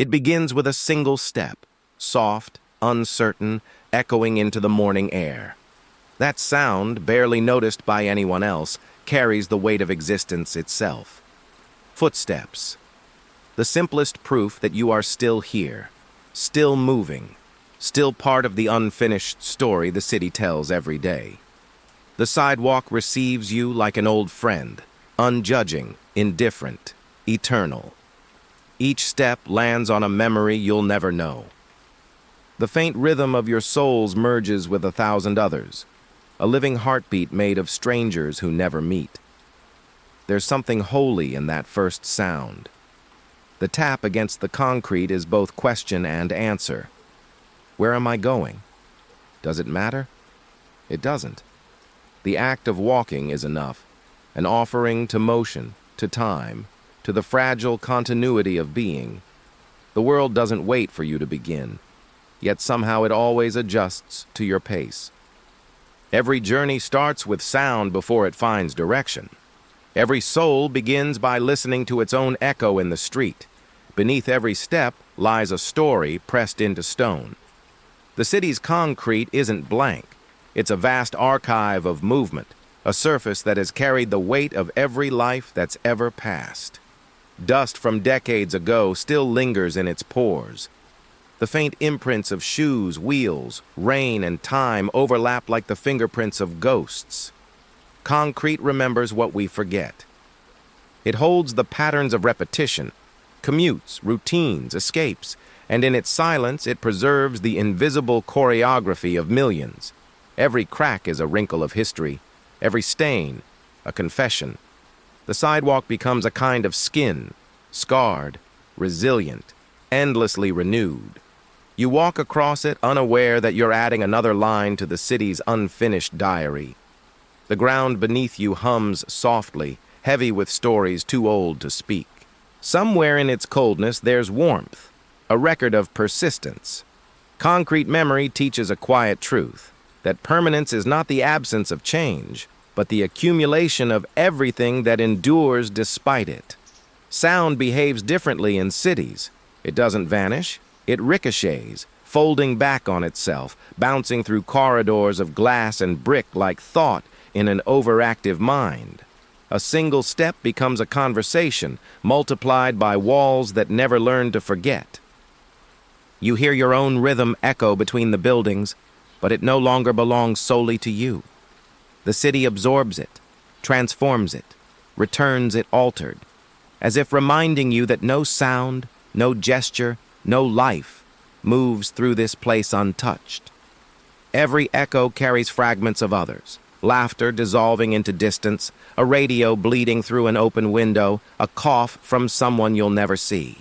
It begins with a single step, soft, uncertain, echoing into the morning air. That sound, barely noticed by anyone else, carries the weight of existence itself. Footsteps. The simplest proof that you are still here, still moving, still part of the unfinished story the city tells every day. The sidewalk receives you like an old friend, unjudging, indifferent, eternal. Each step lands on a memory you'll never know. The faint rhythm of your souls merges with 1,000 others, a living heartbeat made of strangers who never meet. There's something holy in that first sound. The tap against the concrete is both question and answer. Where am I going? Does it matter? It doesn't. The act of walking is enough, an offering to motion, to time, to the fragile continuity of being. The world doesn't wait for you to begin, yet somehow it always adjusts to your pace. Every journey starts with sound before it finds direction. Every soul begins by listening to its own echo in the street. Beneath every step lies a story pressed into stone. The city's concrete isn't blank. It's a vast archive of movement, a surface that has carried the weight of every life that's ever passed. Dust from decades ago still lingers in its pores. The faint imprints of shoes, wheels, rain, and time overlap like the fingerprints of ghosts. Concrete remembers what we forget. It holds the patterns of repetition, commutes, routines, escapes, and in its silence it preserves the invisible choreography of millions. Every crack is a wrinkle of history, every stain, a confession. The sidewalk becomes a kind of skin, scarred, resilient, endlessly renewed. You walk across it unaware that you're adding another line to the city's unfinished diary. The ground beneath you hums softly, heavy with stories too old to speak. Somewhere in its coldness there's warmth, a record of persistence. Concrete memory teaches a quiet truth, that permanence is not the absence of change, but the accumulation of everything that endures despite it. Sound behaves differently in cities. It doesn't vanish, it ricochets, folding back on itself, bouncing through corridors of glass and brick like thought in an overactive mind. A single step becomes a conversation, multiplied by walls that never learn to forget. You hear your own rhythm echo between the buildings, but it no longer belongs solely to you. The city absorbs it, transforms it, returns it altered, as if reminding you that no sound, no gesture, no life moves through this place untouched. Every echo carries fragments of others, laughter dissolving into distance, a radio bleeding through an open window, a cough from someone you'll never see.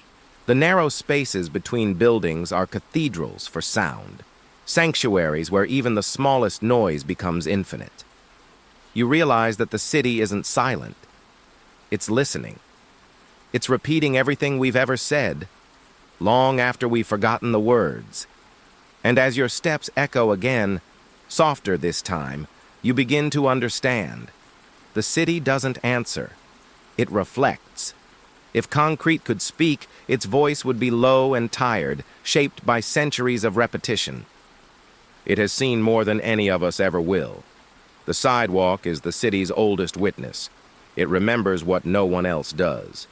The narrow spaces between buildings are cathedrals for sound, sanctuaries where even the smallest noise becomes infinite. You realize that the city isn't silent. It's listening. It's repeating everything we've ever said, long after we've forgotten the words. And as your steps echo again, softer this time, you begin to understand. The city doesn't answer. It reflects. If concrete could speak, its voice would be low and tired, shaped by centuries of repetition. It has seen more than any of us ever will. The sidewalk is the city's oldest witness. It remembers what no one else does.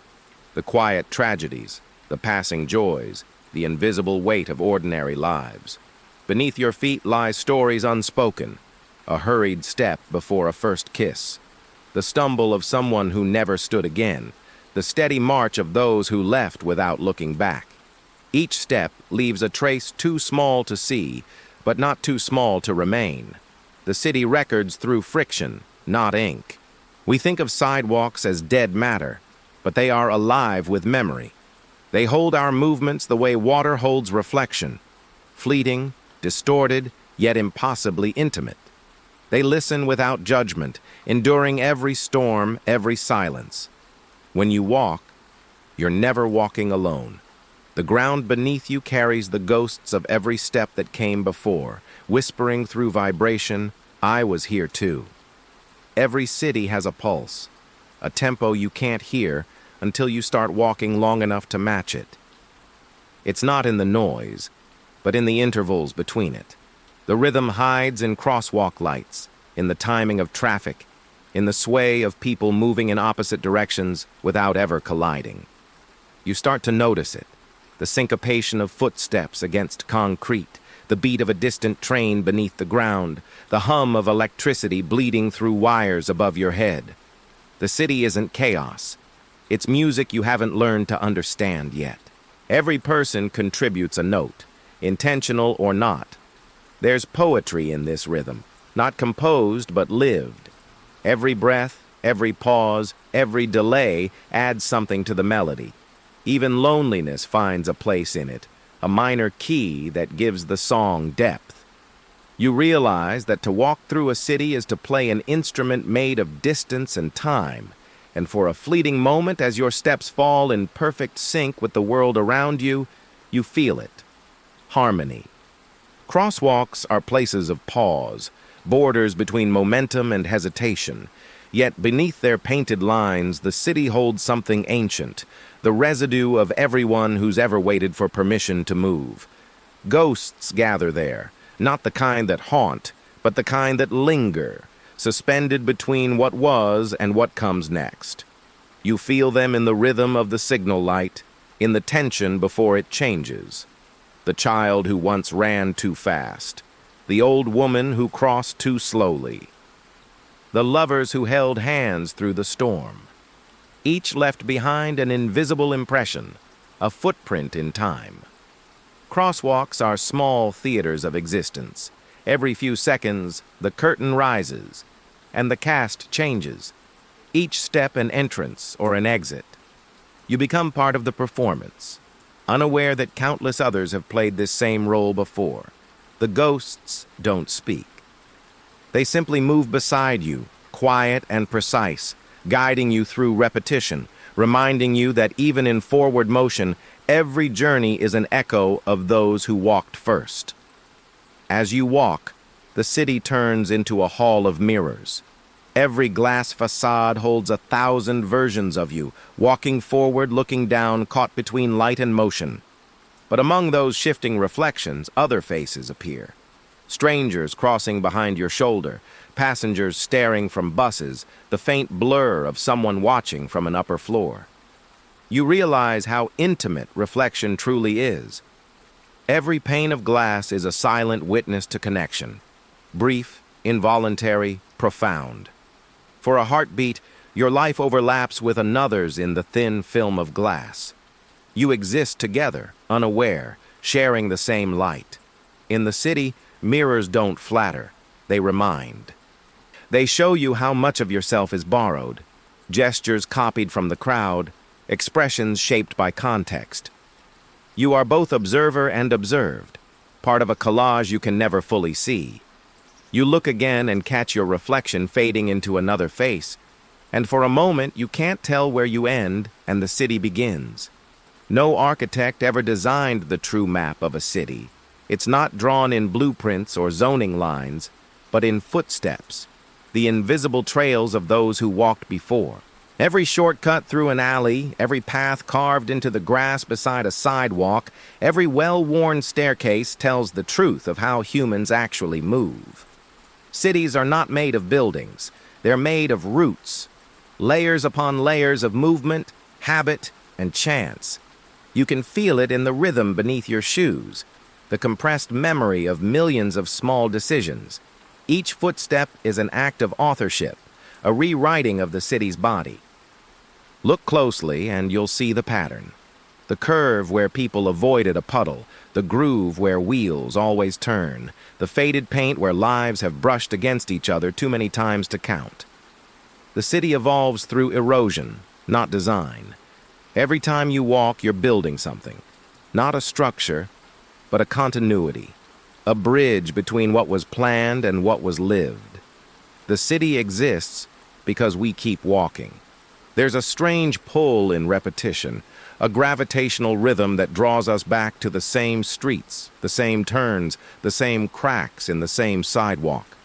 The quiet tragedies, the passing joys, the invisible weight of ordinary lives. Beneath your feet lie stories unspoken, a hurried step before a first kiss, the stumble of someone who never stood again, the steady march of those who left without looking back. Each step leaves a trace too small to see, but not too small to remain. The city records through friction, not ink. We think of sidewalks as dead matter, but they are alive with memory. They hold our movements the way water holds reflection, fleeting, distorted, yet impossibly intimate. They listen without judgment, enduring every storm, every silence. When you walk, you're never walking alone. The ground beneath you carries the ghosts of every step that came before, whispering through vibration, I was here too. Every city has a pulse, a tempo you can't hear until you start walking long enough to match it. It's not in the noise, but in the intervals between it. The rhythm hides in crosswalk lights, in the timing of traffic, in the sway of people moving in opposite directions without ever colliding. You start to notice it, the syncopation of footsteps against concrete, the beat of a distant train beneath the ground, the hum of electricity bleeding through wires above your head. The city isn't chaos. It's music you haven't learned to understand yet. Every person contributes a note, intentional or not. There's poetry in this rhythm, not composed but lived. Every breath, every pause, every delay adds something to the melody. Even loneliness finds a place in it, a minor key that gives the song depth. You realize that to walk through a city is to play an instrument made of distance and time, and for a fleeting moment as your steps fall in perfect sync with the world around you, you feel it. Harmony. Crosswalks are places of pause, borders between momentum and hesitation. Yet beneath their painted lines, the city holds something ancient, the residue of everyone who's ever waited for permission to move. Ghosts gather there, not the kind that haunt, but the kind that linger, suspended between what was and what comes next. You feel them in the rhythm of the signal light, in the tension before it changes. The child who once ran too fast, the old woman who crossed too slowly, the lovers who held hands through the storm. Each left behind an invisible impression, a footprint in time. Crosswalks are small theaters of existence. Every few seconds, the curtain rises, and the cast changes, each step an entrance or an exit. You become part of the performance, unaware that countless others have played this same role before. The ghosts don't speak. They simply move beside you, quiet and precise, guiding you through repetition, reminding you that even in forward motion, every journey is an echo of those who walked first. As you walk, the city turns into a hall of mirrors. Every glass facade holds 1,000 versions of you, walking forward, looking down, caught between light and motion. But among those shifting reflections, other faces appear. Strangers crossing behind your shoulder, passengers staring from buses, the faint blur of someone watching from an upper floor. You realize how intimate reflection truly is. Every pane of glass is a silent witness to connection. Brief, involuntary, profound. For a heartbeat, your life overlaps with another's in the thin film of glass. You exist together, unaware, sharing the same light. In the city, mirrors don't flatter, they remind. They show you how much of yourself is borrowed, gestures copied from the crowd, expressions shaped by context. You are both observer and observed, part of a collage you can never fully see. You look again and catch your reflection fading into another face, and for a moment you can't tell where you end and the city begins. No architect ever designed the true map of a city. It's not drawn in blueprints or zoning lines, but in footsteps, the invisible trails of those who walked before. Every shortcut through an alley, every path carved into the grass beside a sidewalk, every well-worn staircase tells the truth of how humans actually move. Cities are not made of buildings. They're made of roots, layers upon layers of movement, habit, and chance. You can feel it in the rhythm beneath your shoes, the compressed memory of millions of small decisions. Each footstep is an act of authorship, a rewriting of the city's body. Look closely and you'll see the pattern. The curve where people avoided a puddle, the groove where wheels always turn, the faded paint where lives have brushed against each other too many times to count. The city evolves through erosion, not design. Every time you walk, you're building something. Not a structure, but a continuity. A bridge between what was planned and what was lived. The city exists because we keep walking. There's a strange pull in repetition, a gravitational rhythm that draws us back to the same streets, the same turns, the same cracks in the same sidewalk.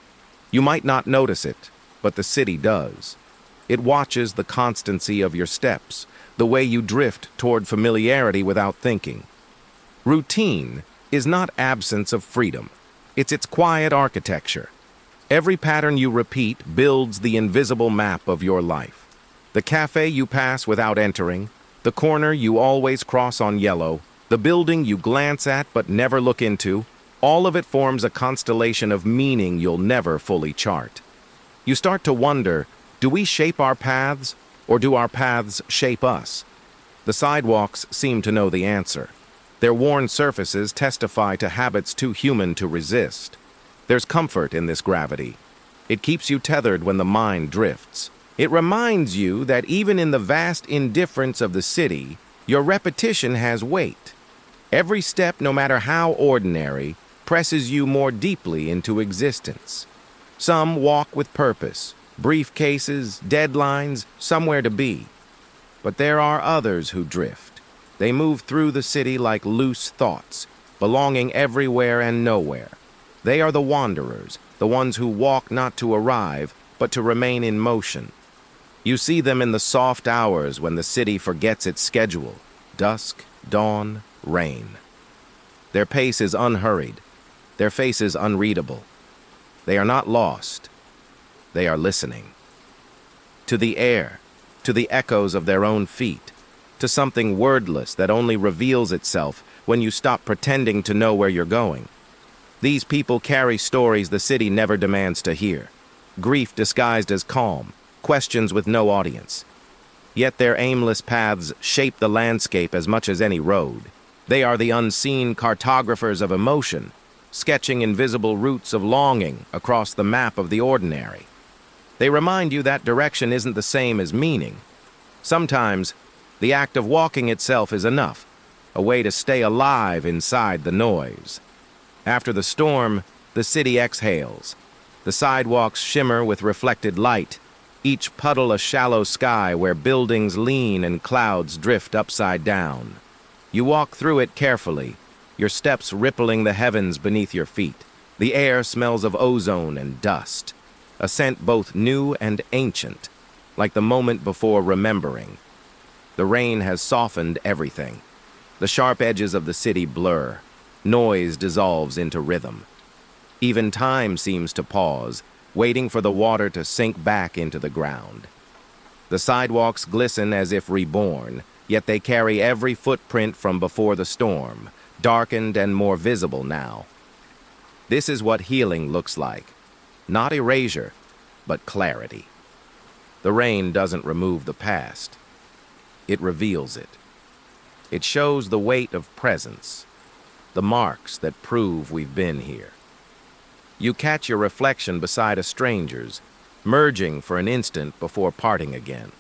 You might not notice it, but the city does. It watches the constancy of your steps, the way you drift toward familiarity without thinking. Routine is not absence of freedom. It's its quiet architecture. Every pattern you repeat builds the invisible map of your life. The cafe you pass without entering, the corner you always cross on yellow, the building you glance at but never look into, all of it forms a constellation of meaning you'll never fully chart. You start to wonder, do we shape our paths, or do our paths shape us? The sidewalks seem to know the answer. Their worn surfaces testify to habits too human to resist. There's comfort in this gravity. It keeps you tethered when the mind drifts. It reminds you that even in the vast indifference of the city, your repetition has weight. Every step, no matter how ordinary, presses you more deeply into existence. Some walk with purpose, briefcases, deadlines, somewhere to be. But there are others who drift. They move through the city like loose thoughts, belonging everywhere and nowhere. They are the wanderers, the ones who walk not to arrive, but to remain in motion. You see them in the soft hours when the city forgets its schedule, dusk, dawn, rain. Their pace is unhurried, their faces unreadable. They are not lost. They are listening. To the air, to the echoes of their own feet, to something wordless that only reveals itself when you stop pretending to know where you're going. These people carry stories the city never demands to hear. Grief disguised as calm, questions with no audience. Yet their aimless paths shape the landscape as much as any road. They are the unseen cartographers of emotion, sketching invisible routes of longing across the map of the ordinary. They remind you that direction isn't the same as meaning. Sometimes, the act of walking itself is enough, a way to stay alive inside the noise. After the storm, the city exhales. The sidewalks shimmer with reflected light, each puddle a shallow sky where buildings lean and clouds drift upside down. You walk through it carefully, your steps rippling the heavens beneath your feet. The air smells of ozone and dust, a scent both new and ancient, like the moment before remembering. The rain has softened everything. The sharp edges of the city blur. Noise dissolves into rhythm. Even time seems to pause, waiting for the water to sink back into the ground. The sidewalks glisten as if reborn, yet they carry every footprint from before the storm, darkened and more visible now. This is what healing looks like. Not erasure, but clarity. The rain doesn't remove the past. It reveals it. It shows the weight of presence, the marks that prove we've been here. You catch your reflection beside a stranger's, merging for an instant before parting again.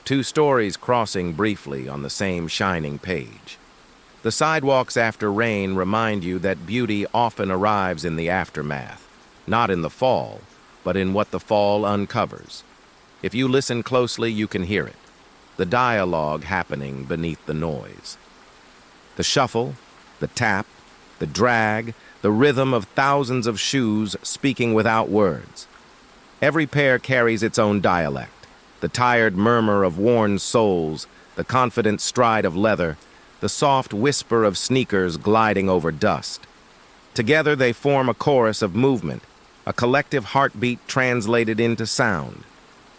Two stories crossing briefly on the same shining page. The sidewalks after rain remind you that beauty often arrives in the aftermath, not in the fall, but in what the fall uncovers. If you listen closely, you can hear it, the dialogue happening beneath the noise. The shuffle, the tap, the drag, the rhythm of thousands of shoes speaking without words. Every pair carries its own dialect, the tired murmur of worn soles, the confident stride of leather, the soft whisper of sneakers gliding over dust. Together they form a chorus of movement, a collective heartbeat translated into sound.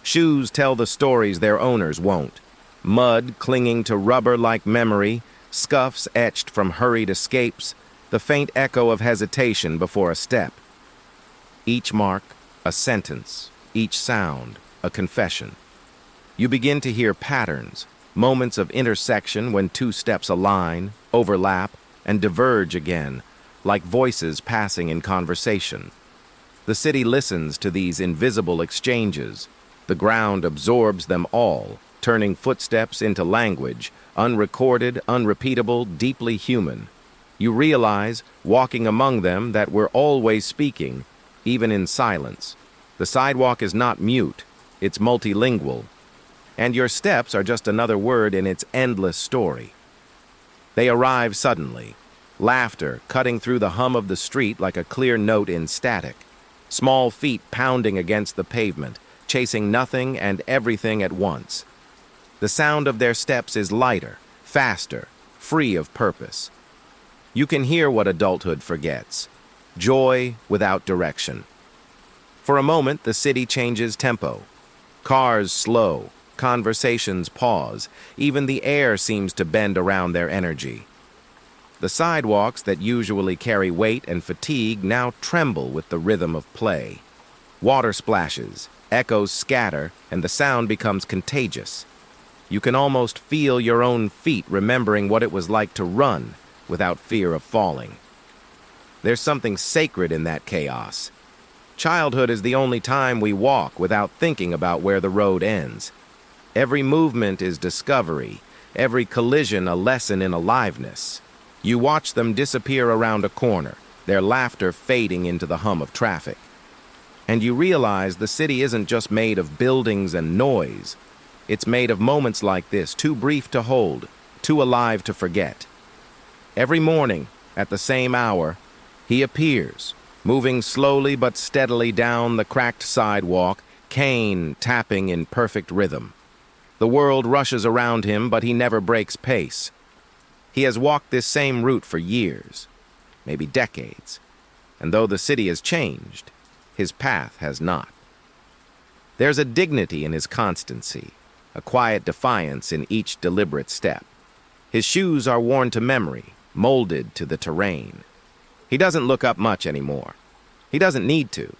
Shoes tell the stories their owners won't. Mud clinging to rubber like memory, scuffs etched from hurried escapes, the faint echo of hesitation before a step. Each mark, a sentence, each sound, a confession. You begin to hear patterns, moments of intersection when two steps align, overlap, and diverge again, like voices passing in conversation. The city listens to these invisible exchanges. The ground absorbs them all, turning footsteps into language, unrecorded, unrepeatable, deeply human. You realize, walking among them, that we're always speaking, even in silence. The sidewalk is not mute, it's multilingual. And your steps are just another word in its endless story. They arrive suddenly, laughter cutting through the hum of the street like a clear note in static, small feet pounding against the pavement, chasing nothing and everything at once. The sound of their steps is lighter, faster, free of purpose. You can hear what adulthood forgets: joy without direction. For a moment, the city changes tempo. Cars slow, conversations pause, even the air seems to bend around their energy. The sidewalks that usually carry weight and fatigue now tremble with the rhythm of play. Water splashes, echoes scatter, and the sound becomes contagious. You can almost feel your own feet remembering what it was like to run without fear of falling. There's something sacred in that chaos. Childhood is the only time we walk without thinking about where the road ends. Every movement is discovery, every collision a lesson in aliveness. You watch them disappear around a corner, their laughter fading into the hum of traffic. And you realize the city isn't just made of buildings and noise. It's made of moments like this, too brief to hold, too alive to forget. Every morning, at the same hour, he appears, moving slowly but steadily down the cracked sidewalk, cane tapping in perfect rhythm. The world rushes around him, but he never breaks pace. He has walked this same route for years, maybe decades, and though the city has changed, his path has not. There's a dignity in his constancy, a quiet defiance in each deliberate step. His shoes are worn to memory, molded to the terrain. He doesn't look up much anymore. He doesn't need to.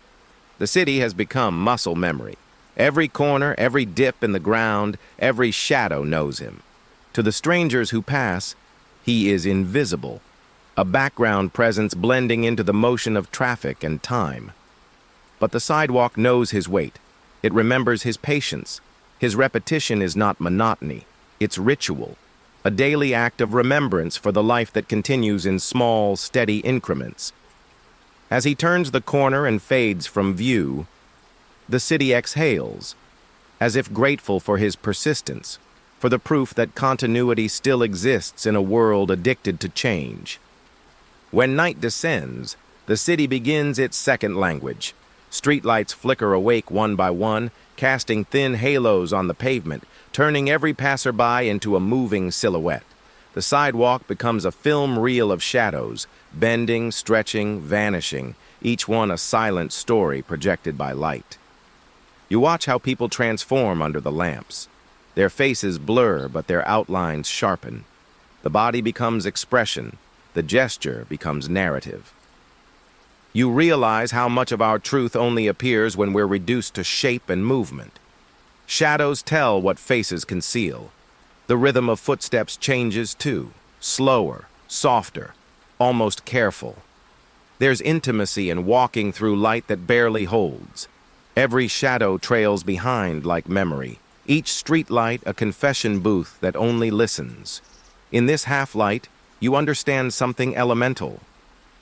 The city has become muscle memory. Every corner, every dip in the ground, every shadow knows him. To the strangers who pass, he is invisible, a background presence blending into the motion of traffic and time. But the sidewalk knows his weight. It remembers his patience. His repetition is not monotony. It's ritual, a daily act of remembrance for the life that continues in small, steady increments. As he turns the corner and fades from view, the city exhales, as if grateful for his persistence, for the proof that continuity still exists in a world addicted to change. When night descends, the city begins its second language. Streetlights flicker awake one by one, casting thin halos on the pavement, turning every passerby into a moving silhouette. The sidewalk becomes a film reel of shadows, bending, stretching, vanishing, each one a silent story projected by light. You watch how people transform under the lamps. Their faces blur, but their outlines sharpen. The body becomes expression. The gesture becomes narrative. You realize how much of our truth only appears when we're reduced to shape and movement. Shadows tell what faces conceal. The rhythm of footsteps changes too, slower, softer, almost careful. There's intimacy in walking through light that barely holds. Every shadow trails behind like memory. Each streetlight a confession booth that only listens. In this half-light, you understand something elemental.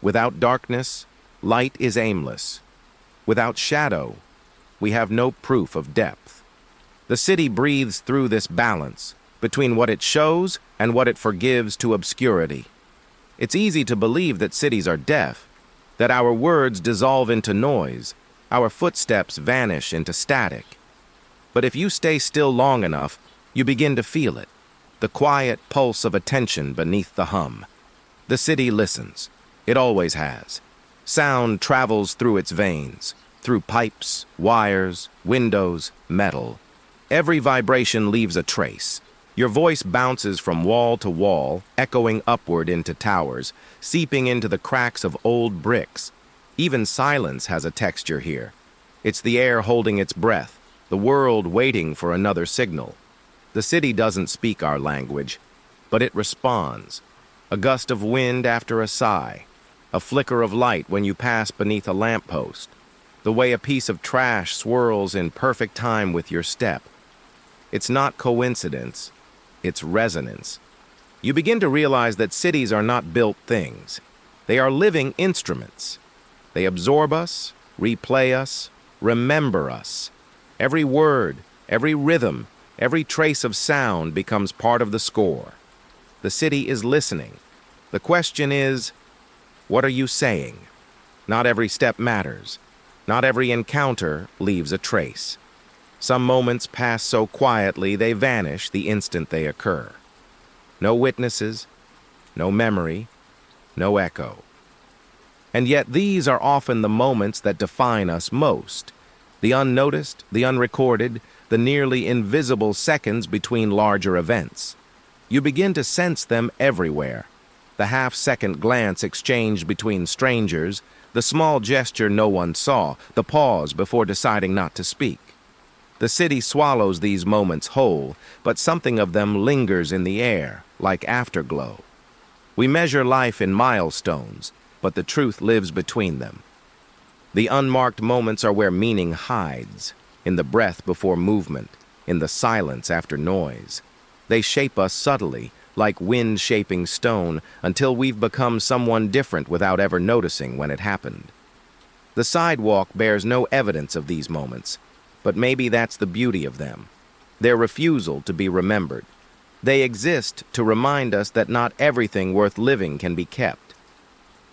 Without darkness, light is aimless. Without shadow, we have no proof of depth. The city breathes through this balance between what it shows and what it forgives to obscurity. It's easy to believe that cities are deaf, that our words dissolve into noise, our footsteps vanish into static. But if you stay still long enough, you begin to feel it, the quiet pulse of attention beneath the hum. The city listens. It always has. Sound travels through its veins, through pipes, wires, windows, metal. Every vibration leaves a trace. Your voice bounces from wall to wall, echoing upward into towers, seeping into the cracks of old bricks. Even silence has a texture here. It's the air holding its breath, the world waiting for another signal. The city doesn't speak our language, but it responds. A gust of wind after a sigh, a flicker of light when you pass beneath a lamppost, the way a piece of trash swirls in perfect time with your step. It's not coincidence, it's resonance. You begin to realize that cities are not built things. They are living instruments. They absorb us, replay us, remember us. Every word, every rhythm, every trace of sound becomes part of the score. The city is listening. The question is, what are you saying? Not every step matters. Not every encounter leaves a trace. Some moments pass so quietly they vanish the instant they occur. No witnesses, no memory, no echo. And yet these are often the moments that define us most. The unnoticed, the unrecorded, the nearly invisible seconds between larger events. You begin to sense them everywhere. The half-second glance exchanged between strangers, the small gesture no one saw, the pause before deciding not to speak. The city swallows these moments whole, but something of them lingers in the air, like afterglow. We measure life in milestones, but the truth lives between them. The unmarked moments are where meaning hides, in the breath before movement, in the silence after noise. They shape us subtly, like wind shaping stone, until we've become someone different without ever noticing when it happened. The sidewalk bears no evidence of these moments, but maybe that's the beauty of them, their refusal to be remembered. They exist to remind us that not everything worth living can be kept.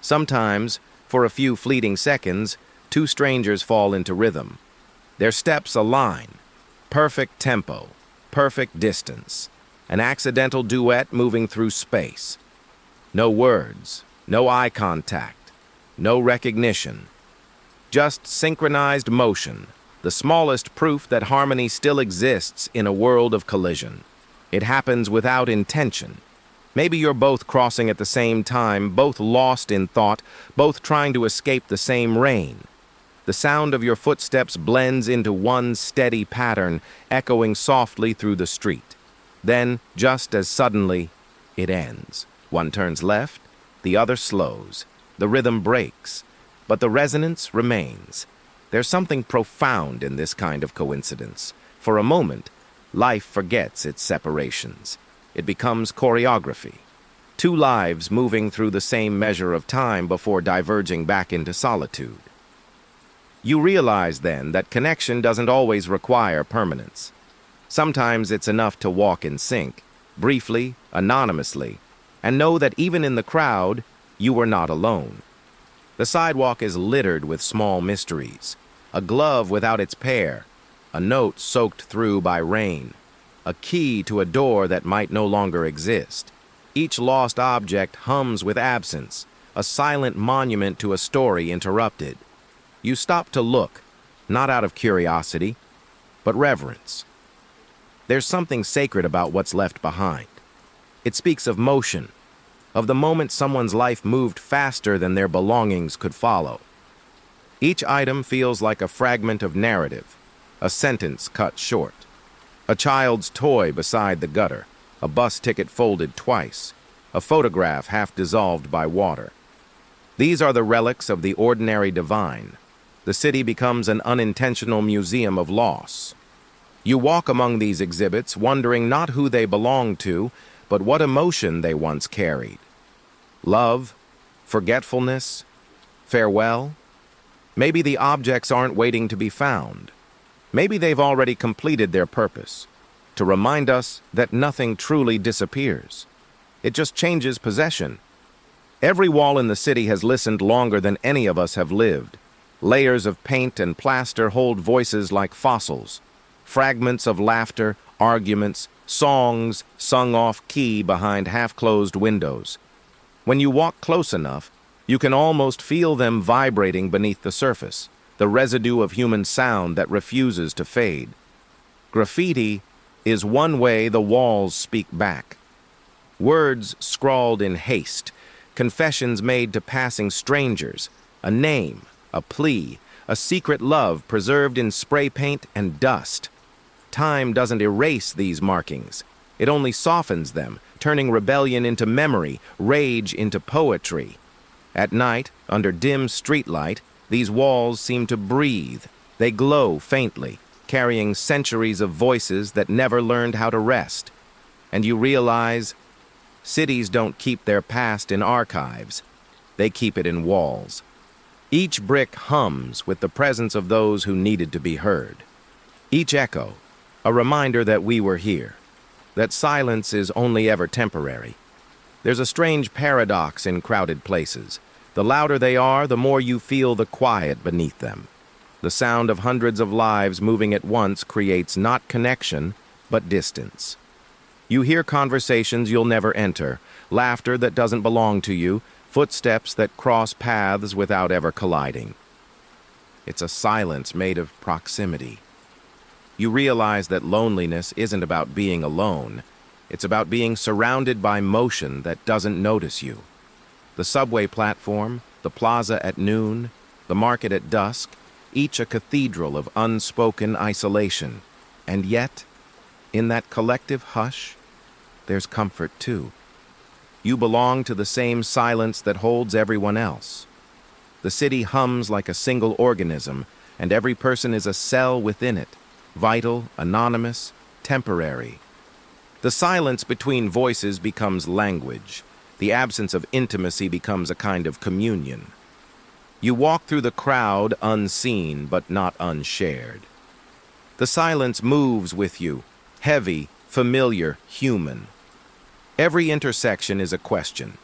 Sometimes, for a few fleeting seconds, two strangers fall into rhythm. Their steps align, perfect tempo, perfect distance, an accidental duet moving through space. No words, no eye contact, no recognition. Just synchronized motion, the smallest proof that harmony still exists in a world of collision. It happens without intention. Maybe you're both crossing at the same time, both lost in thought, both trying to escape the same rain. The sound of your footsteps blends into one steady pattern, echoing softly through the street. Then, just as suddenly, it ends. One turns left, the other slows. The rhythm breaks, but the resonance remains. There's something profound in this kind of coincidence. For a moment, life forgets its separations. It becomes choreography. Two lives moving through the same measure of time before diverging back into solitude. You realize then that connection doesn't always require permanence. Sometimes it's enough to walk in sync, briefly, anonymously, and know that even in the crowd, you are not alone. The sidewalk is littered with small mysteries. A glove without its pair, a note soaked through by rain, a key to a door that might no longer exist. Each lost object hums with absence, a silent monument to a story interrupted. You stop to look, not out of curiosity, but reverence. There's something sacred about what's left behind. It speaks of motion, of the moment someone's life moved faster than their belongings could follow. Each item feels like a fragment of narrative, a sentence cut short. A child's toy beside the gutter, a bus ticket folded twice, a photograph half dissolved by water. These are the relics of the ordinary divine. The city becomes an unintentional museum of loss. You walk among these exhibits, wondering not who they belong to, but what emotion they once carried. Love, forgetfulness, farewell. Maybe the objects aren't waiting to be found. Maybe they've already completed their purpose, to remind us that nothing truly disappears. It just changes possession. Every wall in the city has listened longer than any of us have lived. Layers of paint and plaster hold voices like fossils. Fragments of laughter, arguments, songs sung off-key behind half-closed windows. When you walk close enough, you can almost feel them vibrating beneath the surface, the residue of human sound that refuses to fade. Graffiti is one way the walls speak back. Words scrawled in haste, confessions made to passing strangers, a name, a plea, a secret love preserved in spray paint and dust. Time doesn't erase these markings. It only softens them, turning rebellion into memory, rage into poetry. At night, under dim streetlight, these walls seem to breathe. They glow faintly, carrying centuries of voices that never learned how to rest. And you realize, cities don't keep their past in archives. They keep it in walls. Each brick hums with the presence of those who needed to be heard. Each echo, a reminder that we were here, that silence is only ever temporary. There's a strange paradox in crowded places. The louder they are, the more you feel the quiet beneath them. The sound of hundreds of lives moving at once creates not connection, but distance. You hear conversations you'll never enter, laughter that doesn't belong to you, footsteps that cross paths without ever colliding. It's a silence made of proximity. You realize that loneliness isn't about being alone. It's about being surrounded by motion that doesn't notice you. The subway platform, the plaza at noon, the market at dusk, each a cathedral of unspoken isolation. And yet, in that collective hush, there's comfort too. You belong to the same silence that holds everyone else. The city hums like a single organism, and every person is a cell within it, vital, anonymous, temporary. The silence between voices becomes language. The absence of intimacy becomes a kind of communion. You walk through the crowd unseen but not unshared. The silence moves with you, heavy, familiar, human. Every intersection is a question.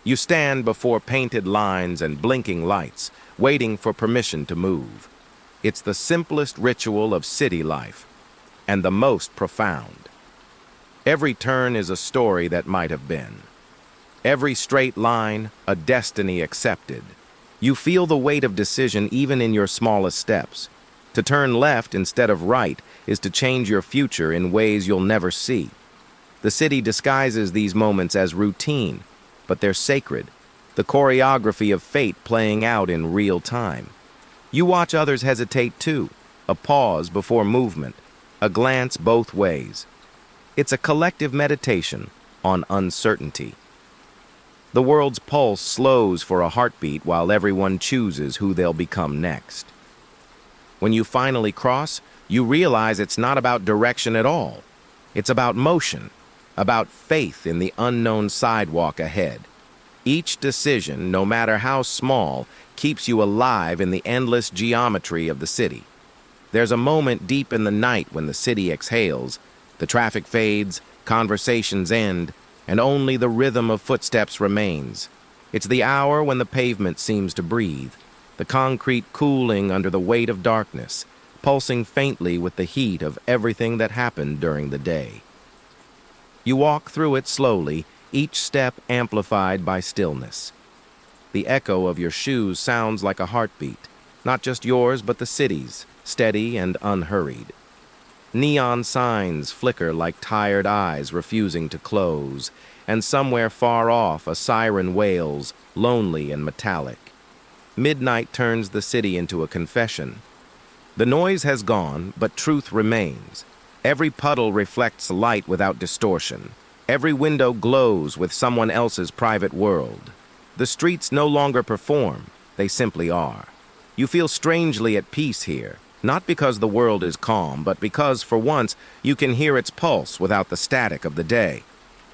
You stand before painted lines and blinking lights, waiting for permission to move. It's the simplest ritual of city life, and the most profound. Every turn is a story that might have been. Every straight line, a destiny accepted. You feel the weight of decision even in your smallest steps. To turn left instead of right is to change your future in ways you'll never see. The city disguises these moments as routine, but they're sacred, the choreography of fate playing out in real time. You watch others hesitate too, a pause before movement, a glance both ways. It's a collective meditation on uncertainty. The world's pulse slows for a heartbeat while everyone chooses who they'll become next. When you finally cross, you realize it's not about direction at all. It's about motion, about faith in the unknown sidewalk ahead. Each decision, no matter how small, keeps you alive in the endless geometry of the city. There's a moment deep in the night when the city exhales, the traffic fades, conversations end, and only the rhythm of footsteps remains. It's the hour when the pavement seems to breathe, the concrete cooling under the weight of darkness, pulsing faintly with the heat of everything that happened during the day. You walk through it slowly, each step amplified by stillness. The echo of your shoes sounds like a heartbeat, not just yours but the city's, steady and unhurried. Neon signs flicker like tired eyes refusing to close, and somewhere far off a siren wails, lonely and metallic. Midnight turns the city into a confession. The noise has gone, but truth remains. Every puddle reflects light without distortion. Every window glows with someone else's private world. The streets no longer perform, they simply are. You feel strangely at peace here, not because the world is calm, but because, for once, you can hear its pulse without the static of the day.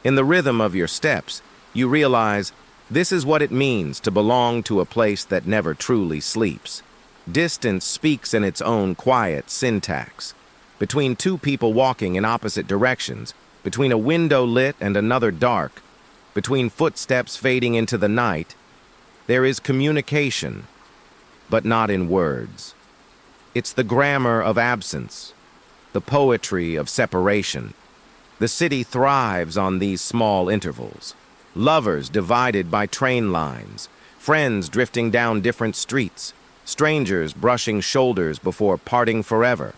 In the rhythm of your steps, you realize this is what it means to belong to a place that never truly sleeps. Distance speaks in its own quiet syntax. Between two people walking in opposite directions, between a window lit and another dark, between footsteps fading into the night, there is communication, but not in words. It's the grammar of absence, the poetry of separation. The city thrives on these small intervals. Lovers divided by train lines, friends drifting down different streets, strangers brushing shoulders before parting forever.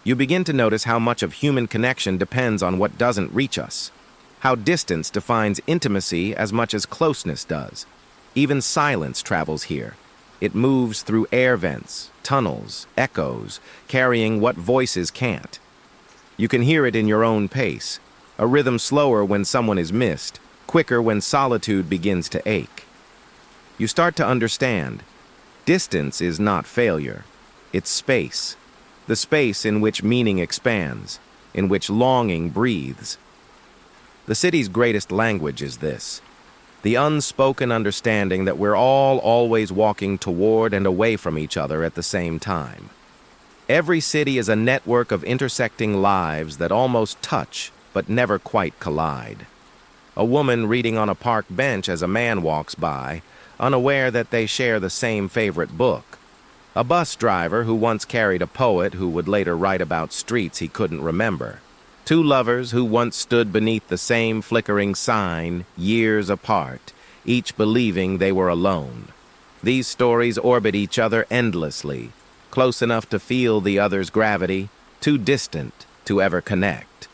You begin to notice how much of human connection depends on what doesn't reach us, how distance defines intimacy as much as closeness does. Even silence travels here. It moves through air vents, tunnels, echoes, carrying what voices can't. You can hear it in your own pace, a rhythm slower when someone is missed, quicker when solitude begins to ache. You start to understand. Distance is not failure. It's space. The space in which meaning expands, in which longing breathes. The city's greatest language is this, the unspoken understanding that we're all always walking toward and away from each other at the same time. Every city is a network of intersecting lives that almost touch but never quite collide. A woman reading on a park bench as a man walks by, unaware that they share the same favorite book. A bus driver who once carried a poet who would later write about streets he couldn't remember. Two lovers who once stood beneath the same flickering sign, years apart, each believing they were alone. These stories orbit each other endlessly, close enough to feel the other's gravity, too distant to ever connect.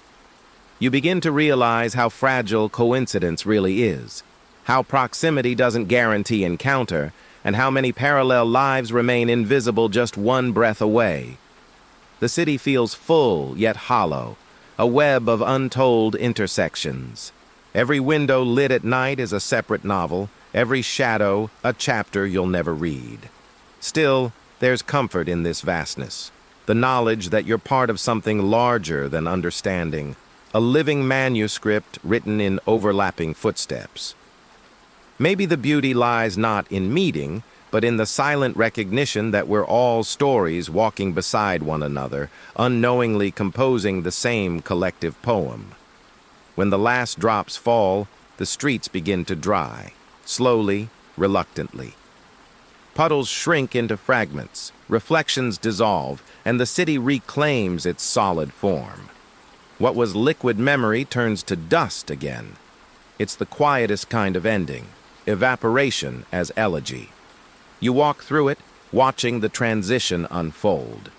You begin to realize how fragile coincidence really is, how proximity doesn't guarantee encounter, and how many parallel lives remain invisible just one breath away. The city feels full yet hollow, a web of untold intersections. Every window lit at night is a separate novel, every shadow a chapter you'll never read. Still, there's comfort in this vastness, the knowledge that you're part of something larger than understanding, a living manuscript written in overlapping footsteps. Maybe the beauty lies not in meeting, but in the silent recognition that we're all stories walking beside one another, unknowingly composing the same collective poem. When the last drops fall, the streets begin to dry, slowly, reluctantly. Puddles shrink into fragments, reflections dissolve, and the city reclaims its solid form. What was liquid memory turns to dust again. It's the quietest kind of ending, evaporation as elegy. You walk through it, watching the transition unfold.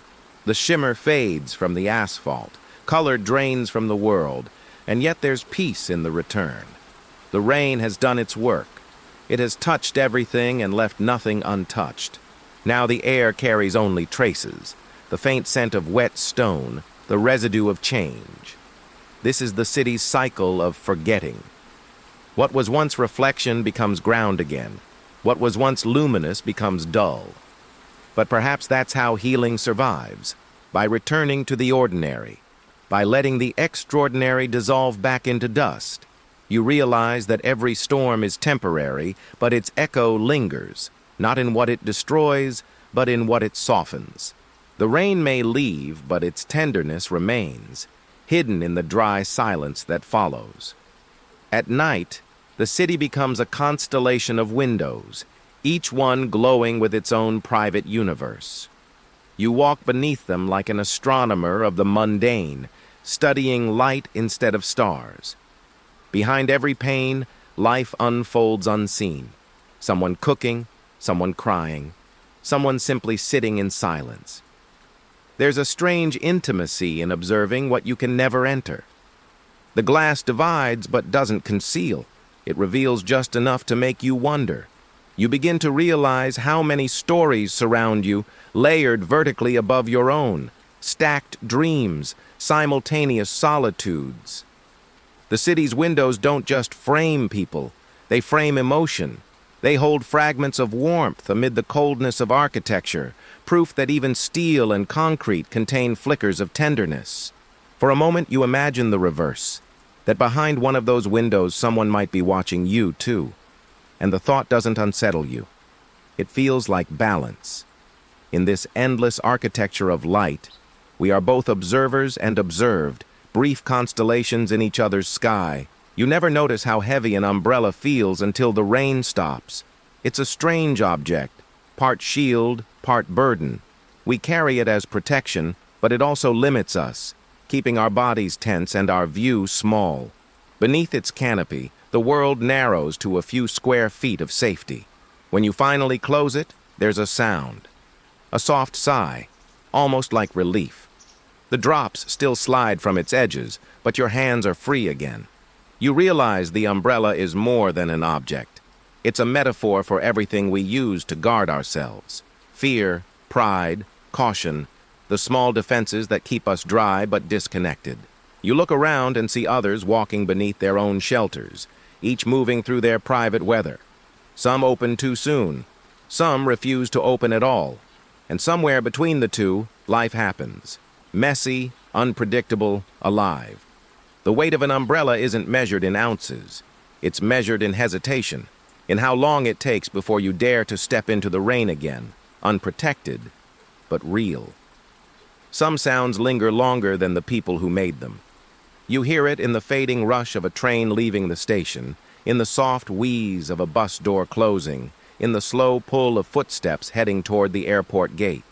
The shimmer fades from the asphalt, color drains from the world, and yet there's peace in the return. The rain has done its work. It has touched everything and left nothing untouched. Now the air carries only traces, the faint scent of wet stone, the residue of change. This is the city's cycle of forgetting. What was once reflection becomes ground again. What was once luminous becomes dull. But perhaps that's how healing survives, by returning to the ordinary, by letting the extraordinary dissolve back into dust. You realize that every storm is temporary, but its echo lingers, not in what it destroys, but in what it softens. The rain may leave, but its tenderness remains, hidden in the dry silence that follows. At night, the city becomes a constellation of windows, each one glowing with its own private universe. You walk beneath them like an astronomer of the mundane, studying light instead of stars. Behind every pane, life unfolds unseen. Someone cooking, someone crying, someone simply sitting in silence. There's a strange intimacy in observing what you can never enter. The glass divides but doesn't conceal. It reveals just enough to make you wonder. You begin to realize how many stories surround you, layered vertically above your own, stacked dreams, simultaneous solitudes. The city's windows don't just frame people, they frame emotion. They hold fragments of warmth amid the coldness of architecture, proof that even steel and concrete contain flickers of tenderness. For a moment you imagine the reverse, that behind one of those windows someone might be watching you too. And the thought doesn't unsettle you. It feels like balance. In this endless architecture of light, we are both observers and observed, brief constellations in each other's sky. You never notice how heavy an umbrella feels until the rain stops. It's a strange object, part shield, part burden. We carry it as protection, but it also limits us, keeping our bodies tense and our view small. Beneath its canopy, the world narrows to a few square feet of safety. When you finally close it, there's a sound. A soft sigh, almost like relief. The drops still slide from its edges, but your hands are free again. You realize the umbrella is more than an object. It's a metaphor for everything we use to guard ourselves. Fear, pride, caution, the small defenses that keep us dry but disconnected. You look around and see others walking beneath their own shelters, each moving through their private weather. Some open too soon, some refuse to open at all, and somewhere between the two, life happens. Messy, unpredictable, alive. The weight of an umbrella isn't measured in ounces. It's measured in hesitation, in how long it takes before you dare to step into the rain again, unprotected, but real. Some sounds linger longer than the people who made them. You hear it in the fading rush of a train leaving the station, in the soft wheeze of a bus door closing, in the slow pull of footsteps heading toward the airport gate.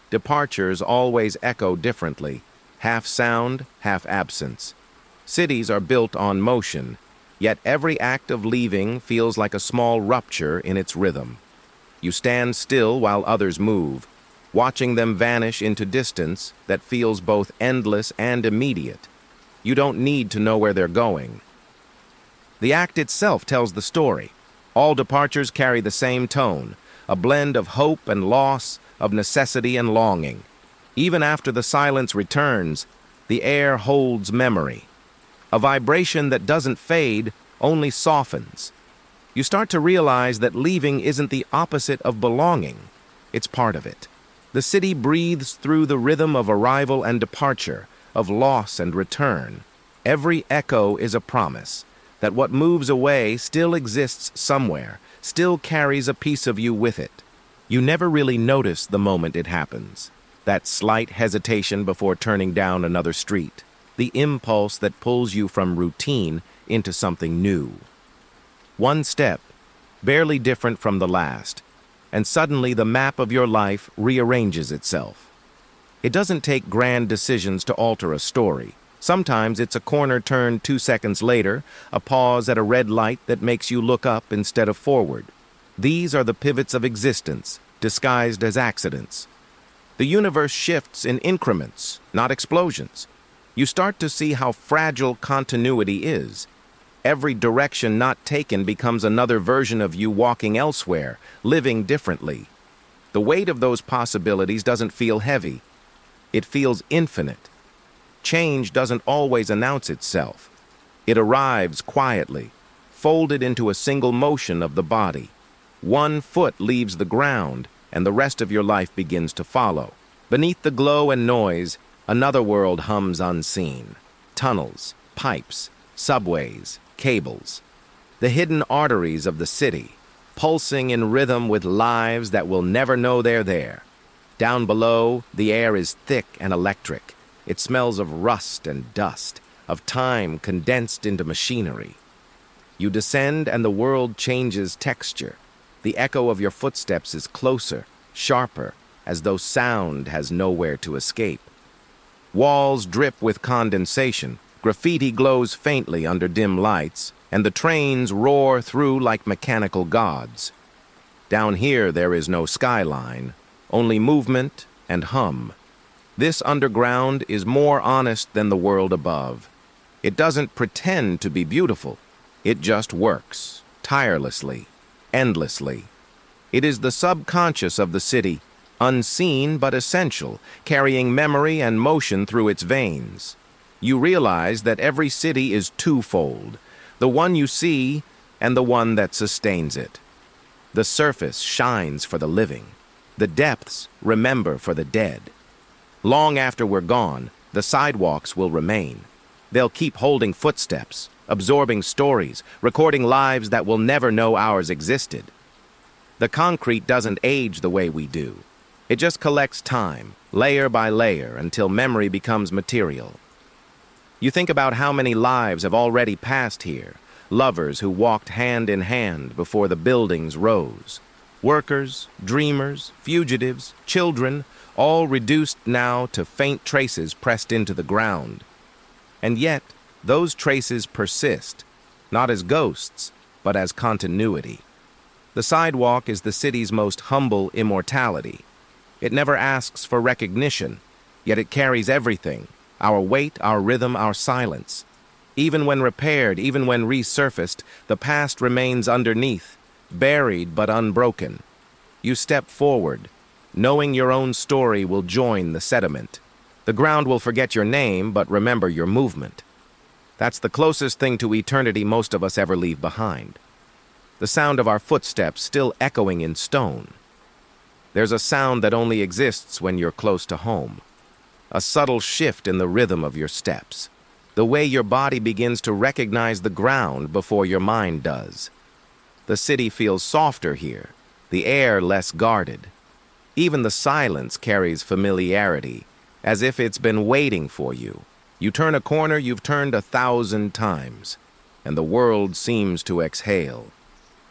Departures always echo differently, half sound, half absence. Cities are built on motion, Yet every act of leaving feels like a small rupture in its rhythm. You stand still while others move, watching them vanish into distance that feels both endless and immediate. You don't need to know where they're going. The act itself tells the story. All departures carry the same tone, a blend of hope and loss, of necessity and longing. Even after the silence returns, the air holds memory. A vibration that doesn't fade, only softens. You start to realize that leaving isn't the opposite of belonging. It's part of it. The city breathes through the rhythm of arrival and departure, of loss and return. Every echo is a promise that what moves away still exists somewhere, still carries a piece of you with it. You never really notice the moment it happens. That slight hesitation before turning down another street. The impulse that pulls you from routine into something new. One step, barely different from the last, and suddenly the map of your life rearranges itself. It doesn't take grand decisions to alter a story. Sometimes it's a corner turn 2 seconds later, a pause at a red light that makes you look up instead of forward. These are the pivots of existence, disguised as accidents. The universe shifts in increments, not explosions. You start to see how fragile continuity is. Every direction not taken becomes another version of you walking elsewhere, living differently. The weight of those possibilities doesn't feel heavy. It feels infinite. Change doesn't always announce itself. It arrives quietly, folded into a single motion of the body. One foot leaves the ground, and the rest of your life begins to follow. Beneath the glow and noise, another world hums unseen. Tunnels, pipes, subways, cables. The hidden arteries of the city, pulsing in rhythm with lives that will never know they're there. Down below, the air is thick and electric. It smells of rust and dust, of time condensed into machinery. You descend and the world changes texture. The echo of your footsteps is closer, sharper, as though sound has nowhere to escape. Walls drip with condensation, graffiti glows faintly under dim lights, and the trains roar through like mechanical gods. Down here there is no skyline, only movement and hum. This underground is more honest than the world above. It doesn't pretend to be beautiful. It just works, tirelessly, endlessly. It is the subconscious of the city, unseen but essential, carrying memory and motion through its veins. You realize that every city is twofold, the one you see and the one that sustains it. The surface shines for the living. The depths remember for the dead. Long after we're gone, the sidewalks will remain. They'll keep holding footsteps, absorbing stories, recording lives that will never know ours existed. The concrete doesn't age the way we do. It just collects time, layer by layer, until memory becomes material. You think about how many lives have already passed here, lovers who walked hand in hand before the buildings rose. Workers, dreamers, fugitives, children, all reduced now to faint traces pressed into the ground. And yet, those traces persist, not as ghosts, but as continuity. The sidewalk is the city's most humble immortality. It never asks for recognition, yet it carries everything, our weight, our rhythm, our silence. Even when repaired, even when resurfaced, the past remains underneath, buried but unbroken. You step forward, knowing your own story will join the sediment. The ground will forget your name, but remember your movement. That's the closest thing to eternity most of us ever leave behind. The sound of our footsteps still echoing in stone. There's a sound that only exists when you're close to home. A subtle shift in the rhythm of your steps. The way your body begins to recognize the ground before your mind does. The city feels softer here, the air less guarded. Even the silence carries familiarity, as if it's been waiting for you. You turn a corner you've turned 1,000 times, and the world seems to exhale.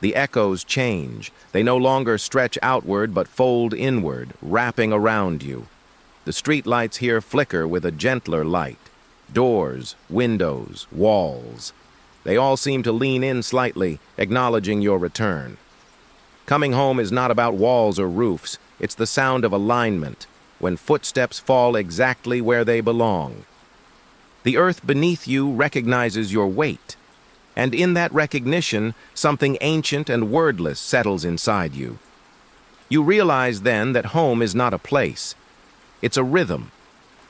The echoes change. They no longer stretch outward but fold inward, wrapping around you. The streetlights here flicker with a gentler light. Doors, windows, walls. They all seem to lean in slightly, acknowledging your return. Coming home is not about walls or roofs. It's the sound of alignment, when footsteps fall exactly where they belong. The earth beneath you recognizes your weight, and in that recognition, something ancient and wordless settles inside you. You realize then that home is not a place. It's a rhythm,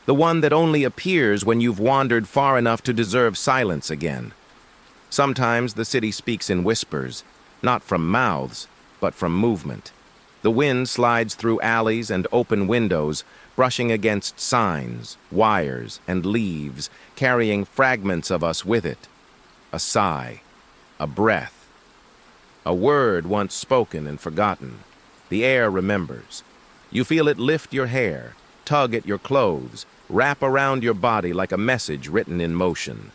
the one that only appears when you've wandered far enough to deserve silence again. Sometimes the city speaks in whispers, not from mouths, but from movement. The wind slides through alleys and open windows, brushing against signs, wires, and leaves, carrying fragments of us with it. A sigh, a breath, a word once spoken and forgotten. The air remembers. You feel it lift your hair, tug at your clothes, wrap around your body like a message written in motion.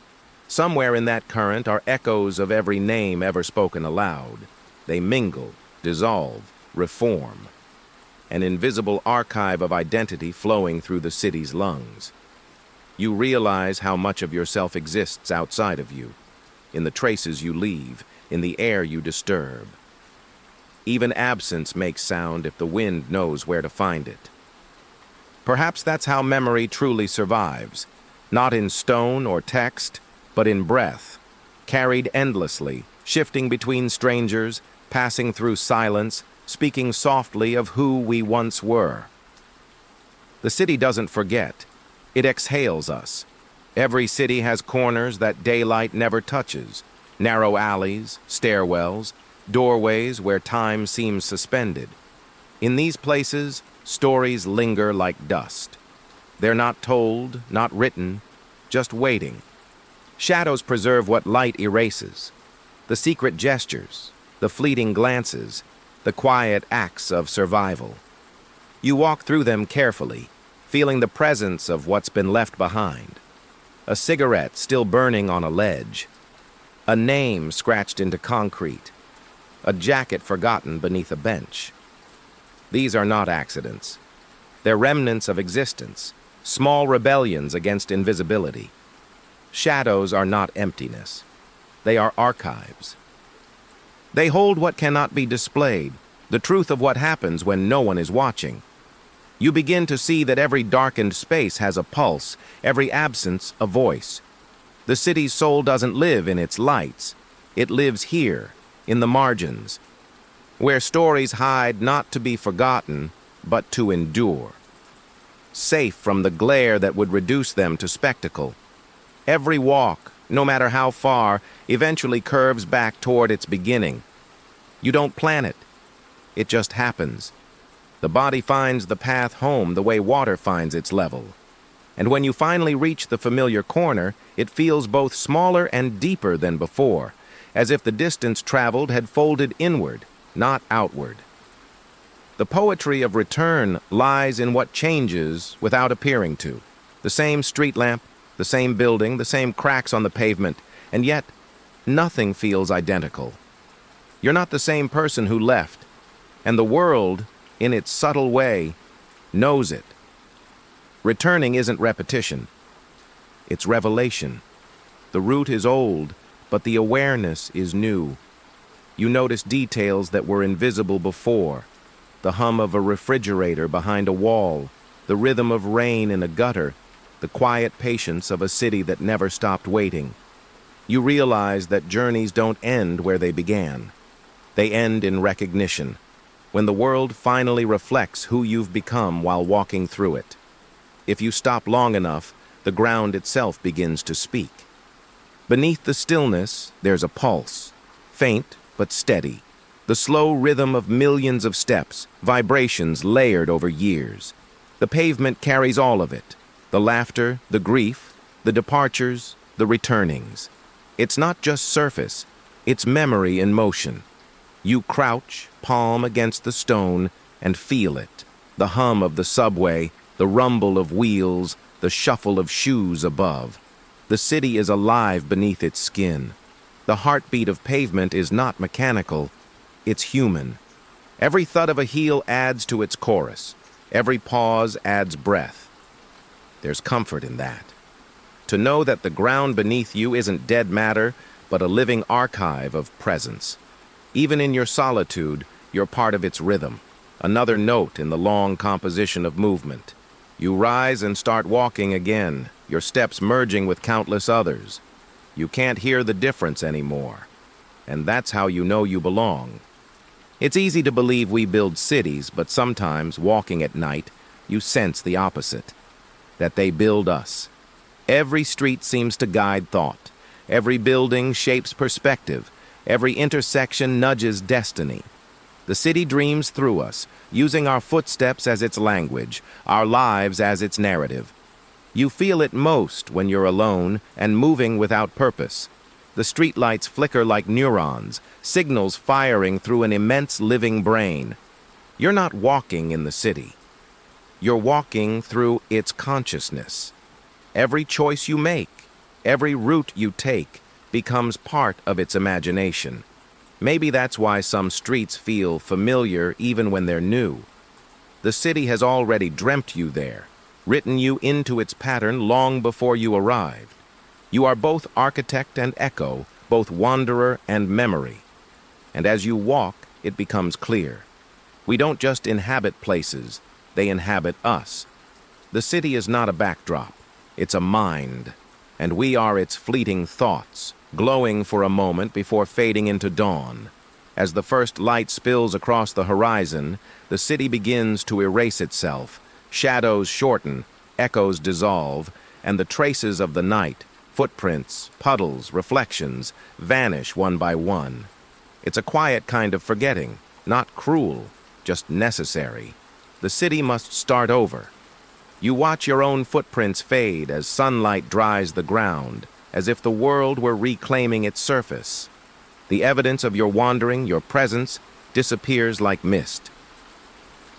Somewhere in that current are echoes of every name ever spoken aloud. They mingle, dissolve, reform. An invisible archive of identity flowing through the city's lungs. You realize how much of yourself exists outside of you, in the traces you leave, in the air you disturb. Even absence makes sound if the wind knows where to find it. Perhaps that's how memory truly survives, not in stone or text, but in breath, carried endlessly, shifting between strangers, passing through silence, speaking softly of who we once were. The city doesn't forget. It exhales us. Every city has corners that daylight never touches, narrow alleys, stairwells, doorways where time seems suspended. In these places, stories linger like dust. They're not told, not written, just waiting. Shadows preserve what light erases. The secret gestures, the fleeting glances, the quiet acts of survival. You walk through them carefully, feeling the presence of what's been left behind. A cigarette still burning on a ledge. A name scratched into concrete. A jacket forgotten beneath a bench. These are not accidents. They're remnants of existence, small rebellions against invisibility. Shadows are not emptiness. They are archives. They hold what cannot be displayed, the truth of what happens when no one is watching. You begin to see that every darkened space has a pulse, every absence a voice. The city's soul doesn't live in its lights. It lives here, in the margins, where stories hide not to be forgotten, but to endure. Safe from the glare that would reduce them to spectacle. Every walk, no matter how far, eventually curves back toward its beginning. You don't plan it. It just happens. The body finds the path home the way water finds its level. And when you finally reach the familiar corner, it feels both smaller and deeper than before, as if the distance traveled had folded inward, not outward. The poetry of return lies in what changes without appearing to. The same street lamp, the same building, the same cracks on the pavement, and yet nothing feels identical. You're not the same person who left, and the world, in its subtle way, knows it. Returning isn't repetition. It's revelation. The route is old, but the awareness is new. You notice details that were invisible before. The hum of a refrigerator behind a wall, the rhythm of rain in a gutter, the quiet patience of a city that never stopped waiting. You realize that journeys don't end where they began. They end in recognition, when the world finally reflects who you've become while walking through it. If you stop long enough, the ground itself begins to speak. Beneath the stillness, there's a pulse, faint but steady, the slow rhythm of millions of steps, vibrations layered over years. The pavement carries all of it, the laughter, the grief, the departures, the returnings. It's not just surface, it's memory in motion. You crouch, palm against the stone, and feel it. The hum of the subway, the rumble of wheels, the shuffle of shoes above. The city is alive beneath its skin. The heartbeat of pavement is not mechanical, it's human. Every thud of a heel adds to its chorus. Every pause adds breath. There's comfort in that. To know that the ground beneath you isn't dead matter, but a living archive of presence. Even in your solitude, you're part of its rhythm, another note in the long composition of movement. You rise and start walking again, your steps merging with countless others. You can't hear the difference anymore, and that's how you know you belong. It's easy to believe we build cities, but sometimes, walking at night, you sense the opposite, that they build us. Every street seems to guide thought. Every building shapes perspective. Every intersection nudges destiny. The city dreams through us, using our footsteps as its language, our lives as its narrative. You feel it most when you're alone and moving without purpose. The streetlights flicker like neurons, signals firing through an immense living brain. You're not walking in the city. You're walking through its consciousness. Every choice you make, every route you take, becomes part of its imagination. Maybe that's why some streets feel familiar even when they're new. The city has already dreamt you there, written you into its pattern long before you arrived. You are both architect and echo, both wanderer and memory. And as you walk, it becomes clear. We don't just inhabit places, they inhabit us. The city is not a backdrop, it's a mind, and we are its fleeting thoughts, glowing for a moment before fading into dawn. As the first light spills across the horizon, the city begins to erase itself. Shadows shorten, echoes dissolve, and the traces of the night, footprints, puddles, reflections, vanish one by one. It's a quiet kind of forgetting, not cruel, just necessary. The city must start over. You watch your own footprints fade as sunlight dries the ground, as if the world were reclaiming its surface. The evidence of your wandering, your presence, disappears like mist.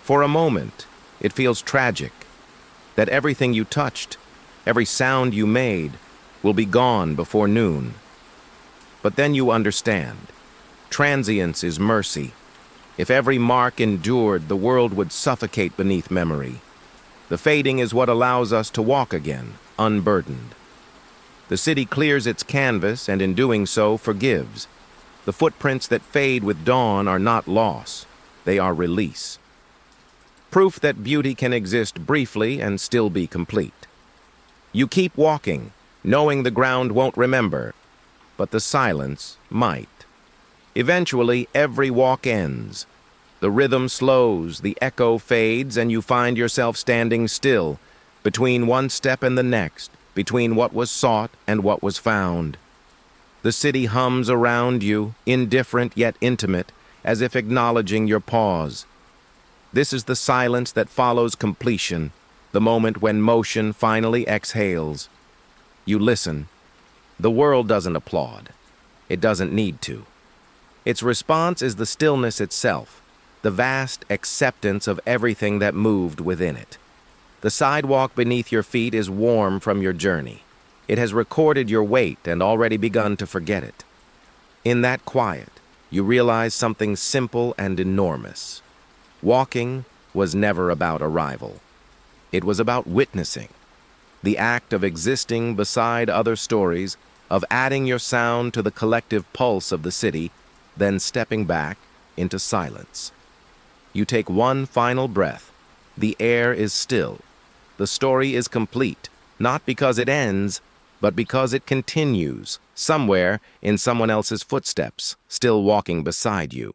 For a moment, it feels tragic that everything you touched, every sound you made, will be gone before noon. But then you understand. Transience is mercy. If every mark endured, the world would suffocate beneath memory. The fading is what allows us to walk again, unburdened. The city clears its canvas and in doing so forgives. The footprints that fade with dawn are not loss, they are release. Proof that beauty can exist briefly and still be complete. You keep walking, knowing the ground won't remember, but the silence might. Eventually, every walk ends. The rhythm slows, the echo fades, and you find yourself standing still, between one step and the next, between what was sought and what was found. The city hums around you, indifferent yet intimate, as if acknowledging your pause. This is the silence that follows completion, the moment when motion finally exhales. You listen. The world doesn't applaud. It doesn't need to. Its response is the stillness itself, the vast acceptance of everything that moved within it. The sidewalk beneath your feet is warm from your journey. It has recorded your weight and already begun to forget it. In that quiet, you realize something simple and enormous. Walking was never about arrival. It was about witnessing. The act of existing beside other stories, of adding your sound to the collective pulse of the city, then stepping back into silence. You take one final breath. The air is still. The story is complete, not because it ends, but because it continues, somewhere in someone else's footsteps, still walking beside you.